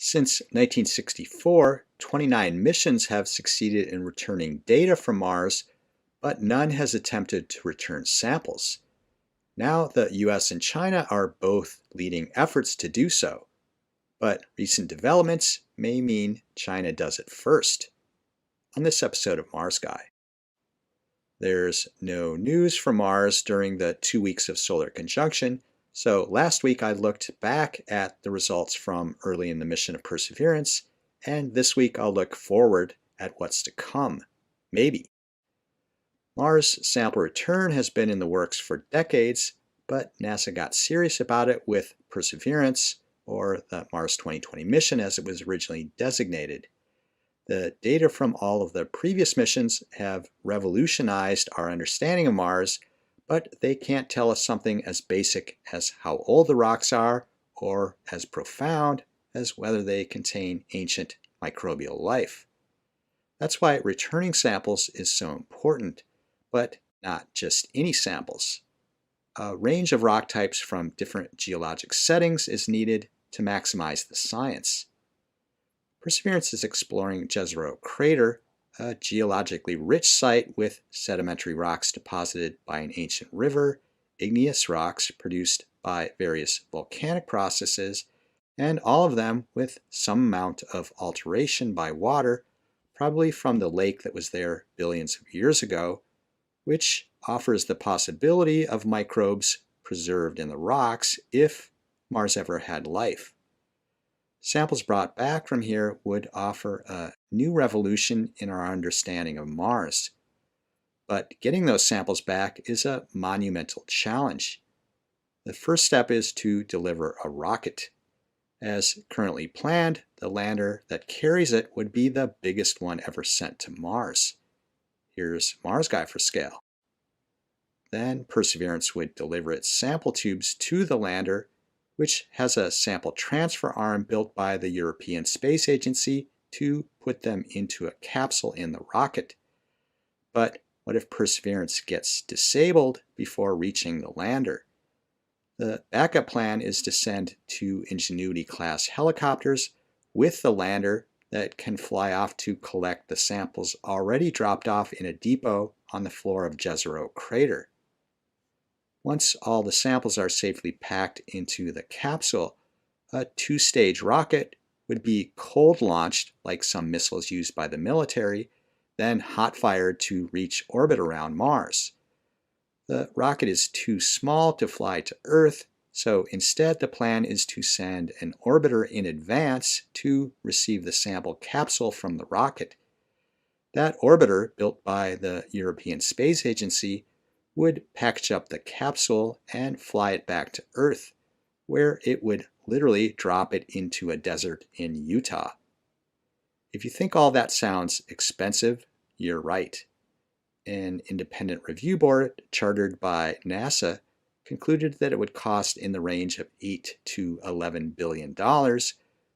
Since 1964, 29 missions have succeeded in returning data from Mars, but none has attempted to return samples. Now the US and China are both leading efforts to do so, but recent developments may mean China does it first. On this episode of Mars Guy, there's no news from Mars during the 2 weeks of solar conjunction, so last week I looked back at the results from early in the mission of Perseverance, and this week I'll look forward at what's to come, maybe. Mars sample return has been in the works for decades, but NASA got serious about it with Perseverance, or the Mars 2020 mission as it was originally designated. The data from all of the previous missions have revolutionized our understanding of Mars, but they can't tell us something as basic as how old the rocks are, or as profound as whether they contain ancient microbial life. That's why returning samples is so important, but not just any samples. A range of rock types from different geologic settings is needed to maximize the science. Perseverance is exploring Jezero Crater, a geologically rich site with sedimentary rocks deposited by an ancient river, igneous rocks produced by various volcanic processes, and all of them with some amount of alteration by water, probably from the lake that was there billions of years ago, which offers the possibility of microbes preserved in the rocks if Mars ever had life. Samples brought back from here would offer a new revolution in our understanding of Mars. But getting those samples back is a monumental challenge. The first step is to deliver a rocket. As currently planned, the lander that carries it would be the biggest one ever sent to Mars. Here's Mars Guy for scale. Then Perseverance would deliver its sample tubes to the lander, which has a sample transfer arm built by the European Space Agency to put them into a capsule in the rocket. But what if Perseverance gets disabled before reaching the lander? The backup plan is to send 2 Ingenuity-class helicopters with the lander that can fly off to collect the samples already dropped off in a depot on the floor of Jezero Crater. Once all the samples are safely packed into the capsule, a 2-stage rocket would be cold-launched like some missiles used by the military, then hot-fired to reach orbit around Mars. The rocket is too small to fly to Earth, so instead the plan is to send an orbiter in advance to receive the sample capsule from the rocket. That orbiter, built by the European Space Agency, would package up the capsule and fly it back to Earth, where it would literally drop it into a desert in Utah. If you think all that sounds expensive, you're right. An independent review board chartered by NASA concluded that it would cost in the range of $8 to $11 billion,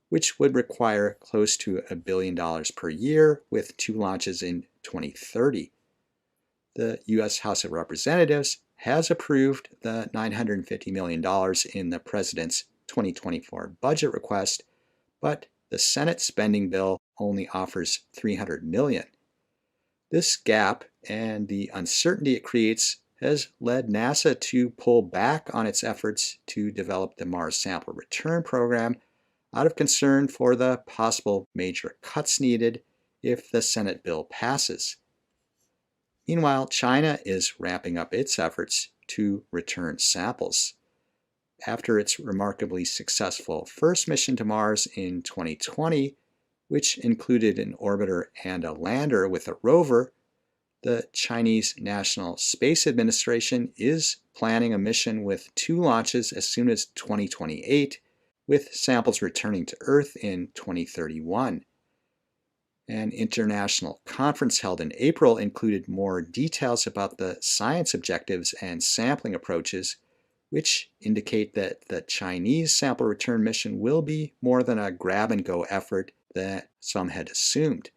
which would require close to $1 billion per year with 2 launches in 2030. The U.S. House of Representatives has approved the $950 million in the President's 2024 budget request, but the Senate spending bill only offers $300 million. This gap and the uncertainty it creates has led NASA to pull back on its efforts to develop the Mars Sample Return Program out of concern for the possible major cuts needed if the Senate bill passes. Meanwhile, China is ramping up its efforts to return samples. After its remarkably successful first mission to Mars in 2020, which included an orbiter and a lander with a rover, the Chinese National Space Administration is planning a mission with 2 launches as soon as 2028, with samples returning to Earth in 2031. An international conference held in April included more details about the science objectives and sampling approaches, which indicate that the Chinese sample return mission will be more than a grab-and-go effort that some had assumed.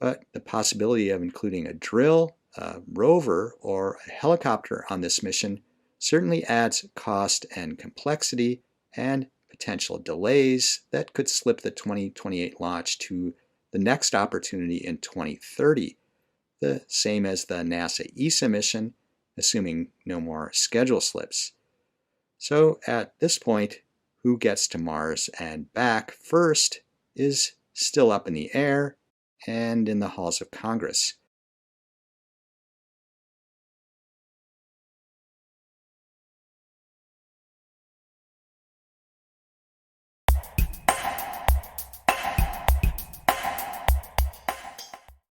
But the possibility of including a drill, a rover, or a helicopter on this mission certainly adds cost and complexity and potential delays that could slip the 2028 launch to the next opportunity in 2030, the same as the NASA ESA mission, assuming no more schedule slips. So at this point, who gets to Mars and back first is still up in the air and in the halls of Congress.